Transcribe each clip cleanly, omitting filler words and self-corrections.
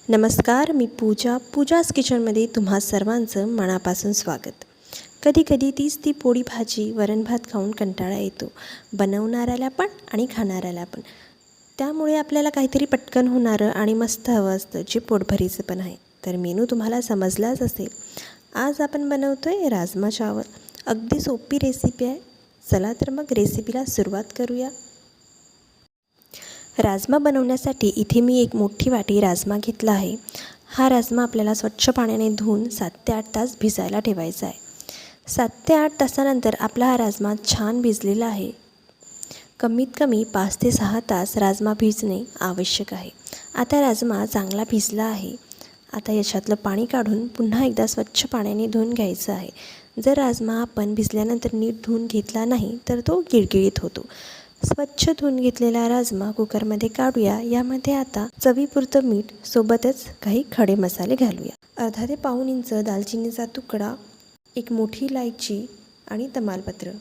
नमस्कार, मी पूजाच किचनमध्ये तुम्हा सर्वांचं मनापासून स्वागत. कधी तीच ती पोळी भाजी वरण भात खाऊन कंटाळा येतो, बनवणाऱ्याला पण आणि खाणाऱ्याला पण. त्यामुळे आपल्याला काहीतरी पटकन होणारं आणि मस्त हवं असतं, जे पोटभरीचं पण आहे. तर मेनू तुम्हाला समजलाच असेल. आज आपण बनवतो आहे राजमा चावल. अगदी सोपी रेसिपी आहे. चला तर मग रेसिपीला सुरुवात करूया. राजमा बनवण्यासाठी इथे मी एक मोठी वाटी राजमा घेतला आहे. हा राजमा आपल्याला स्वच्छ पाण्याने धुवून 7 ते 8 तास भिजायला ठेवायचा आहे. 7 ते 8 तासानंतर आपला हा राजमा छान भिजलेला आहे. कमीत कमी 5 ते 6 तास राजमा भिजणे आवश्यक आहे. आता राजमा चांगला भिजला आहे. आता याच्यातलं पाणी काढून पुन्हा एकदा स्वच्छ पाण्याने धुवून घ्यायचं आहे. जर राजमा आपण भिजल्यानंतर नीट धुवून घेतला नाही तर तो गिळगिळीत होतो. स्वच्छ धुवून घेतलेला राजमा कुकरमध्ये काढूया. यामध्ये आता चवीपुरतं मीठ सोबतच काही खडे मसाले घालूया. अर्धा ते पाऊण इंच दालचिनीचा तुकडा, एक मोठी इलायची आणि तमालपत्र.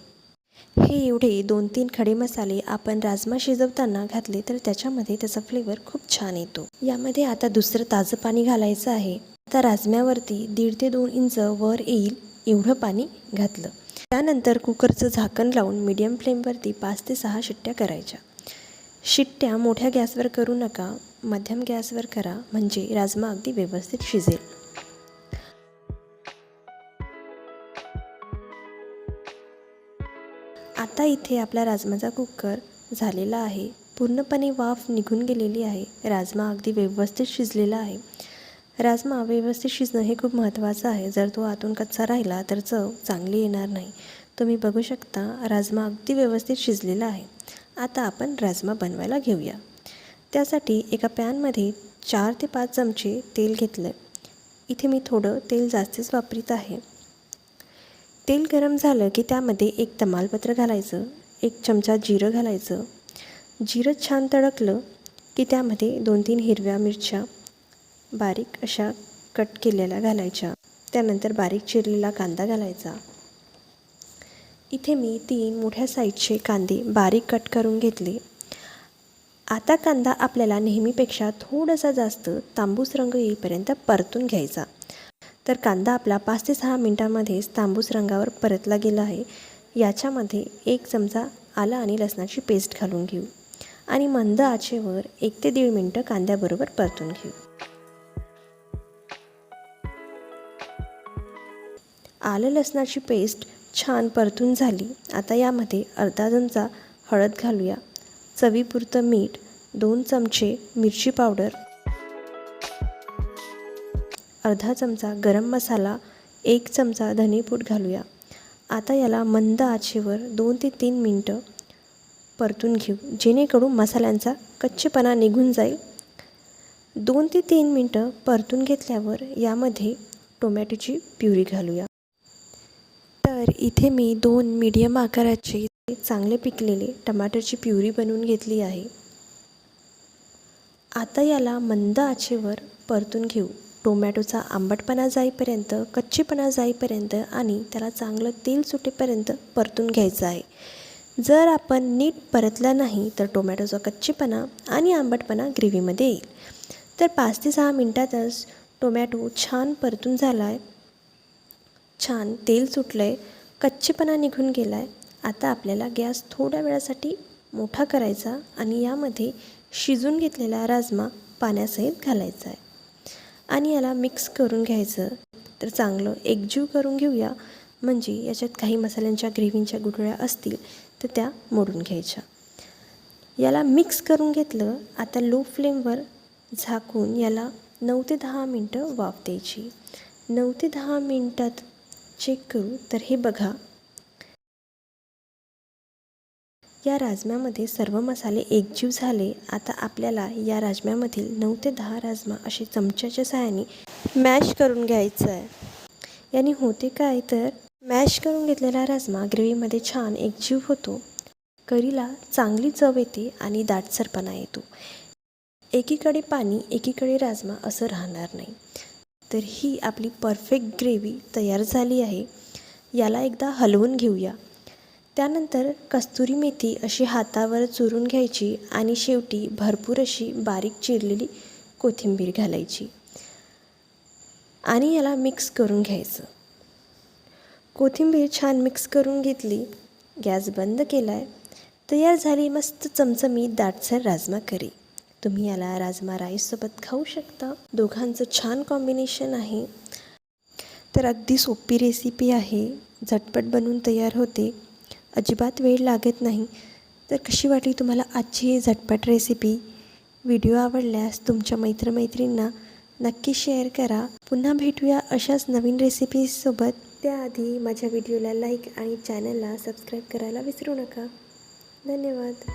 हे एवढे 2-3 खडे मसाले आपण राजमा शिजवताना घातले तर त्याच्यामध्ये त्याचा फ्लेवर खूप छान येतो. यामध्ये आता दुसरं ताजं पाणी घालायचं आहे. आता राजम्यावरती 1.5 ते 2 इंच वर येईल एवढं पाणी घातलं. त्यानंतर कुकरचं झाकण लावून मीडियम फ्लेमवरती 5 ते 6 शिट्ट्या करायच्या. शिट्ट्या मोठ्या गॅसवर करू नका, मध्यम गॅसवर करा, म्हणजे राजमा अगदी व्यवस्थित शिजेल. आता इथे आपला राजमाचा कुकर झालेला आहे. पूर्णपणे वाफ निघून गेलेली आहे. राजमा अगदी व्यवस्थित शिजलेला आहे. राजमा व्यवस्थित शिजणं हे खूप महत्त्वाचं आहे. जर तो आतून कच्चा राहिला तर चव चांगली येणार नाही. तुम्ही बघू शकता राजमा अगदी व्यवस्थित शिजलेला आहे. आता आपण राजमा बनवायला घेऊया. त्यासाठी एका पॅनमध्ये 4 ते 5 चमचे तेल घेतलं. इथे मी थोडं तेल जास्तीच वापरीत आहे. तेल गरम झालं की त्यामध्ये एक तमालपत्र घालायचं, 1 चमचा जिरं घालायचं. जिरं छान तडकलं की त्यामध्ये 2-3 हिरव्या मिरच्या बारीक अशा कट केलेल्या घालायच्या. त्यानंतर बारीक चिरलेला कांदा घालायचा. इथे मी 3 मोठ्या साईजचे कांदे बारीक कट करून घेतले. आता कांदा आपल्याला नेहमीपेक्षा थोडासा जास्त तांबूस रंग येईपर्यंत परतून घ्यायचा. तर कांदा आपला 5 ते 6 मिनटांमध्येच तांबूस रंगावर परतला गेला आहे. याच्यामध्ये 1 चमचा आलं आणि लसणाची पेस्ट घालून घेऊ आणि मंद आचेवर 1 ते 1.5 मिनटं कांद्याबरोबर परतून घेऊ. आलं लसणाची पेस्ट छान परतून झाली. आता यामध्ये अर्धा चमचा हळद घालूया, चवीपुरतं मीठ, 2 चमचे मिरची पावडर, अर्धा चमचा गरम मसाला, 1 चमचा धनेपूड घालूया. आता याला मंद आचेवर 2 ते 3 मिनटं परतून घेऊ, जेणेकरून मसाल्यांचा कच्चेपणा निघून जाईल. 2 ते 3 मिनटं परतून घेतल्यावर यामध्ये टोमॅटोची प्युरी घालूया. तर इथे मी 2 मीडियम आकाराचे चांगले पिकलेले टमाटरची प्युरी बनवून घेतली आहे. आता याला मंद आचेवर परतून घेऊ. टोमॅटोचा आंबटपणा जाईपर्यंत, कच्चेपणा जाईपर्यंत आणि त्याला चांगलं तेल सुटेपर्यंत परतून घ्यायचं आहे. जर आपण नीट परतला नाही तर टोमॅटोचा कच्चेपणा आणि आंबटपणा ग्रेव्हीमध्ये येईल. तर 5 ते 6 मिनटातच टोमॅटो छान परतून झाला आहे. छान तेल सुटलं आहे, कच्चेपणा निघून गेला आहे. आता आपल्याला गॅस थोड्या वेळासाठी मोठा करायचा आणि यामध्ये शिजून घेतलेला राजमा पाण्यासहित घालायचा आहे आणि याला मिक्स करून घ्यायचं. तर चांगलं एकजीव करून घेऊया, म्हणजे याच्यात काही मसाल्यांच्या ग्रेव्हीच्या गुठळ्या असतील तर त्या मोडून घ्यायच्या. याला मिक्स करून घेतलं. आता लो फ्लेमवर झाकून याला 9 ते 10 मिनटं वाफ द्यायची. 9 ते 10 मिनटात चेक करू तर हे बघा, या राजम्यामध्ये सर्व मसाले एकजीव झाले. आता आपल्याला या राजम्यामधील 9 ते 10 राजमा असे चमच्याच्या सहाय्याने मॅश करून घ्यायचं आहे. याने होते काय तर मॅश करून घेतलेला राजमा ग्रेव्हीमध्ये छान एकजीव होतो, करीला चांगली चव येते आणि दाटसरपणा येतो. एकीकडे पाणी एकीकडे राजमा असं राहणार नाही. तर ही आपली परफेक्ट ग्रेव्ही तयार झाली आहे. याला एकदा हलवून घेऊया. त्यानंतर कस्तुरी मेथी अशी हातावर चुरून घ्यायची आणि शेवटी भरपूर अशी बारीक चिरलेली कोथिंबीर घालायची आणि याला मिक्स करून घ्यायचं. कोथिंबीर छान मिक्स करून घेतली, गॅस बंद केला आहे. तयार झाली मस्त चमचमीत दाटसर राजमा करी. तुम्ही याला राजमा राईससोबत खाऊ शकता. दोघांचं छान कॉम्बिनेशन आहे. तर अगदी सोपी रेसिपी आहे, झटपट बनवून तयार होते, अजिबात वेळ लागत नाही. तर कशी वाटली तुम्हाला आजची ही झटपट रेसिपी? व्हिडिओ आवडल्यास तुमच्या मित्रमैत्रिणींना नक्की शेअर करा. पुन्हा भेटूया अशाच नवीन रेसिपीजसोबत. त्याआधी माझ्या व्हिडिओला लाईक आणि चॅनलला सबस्क्राईब करायला विसरू नका. धन्यवाद.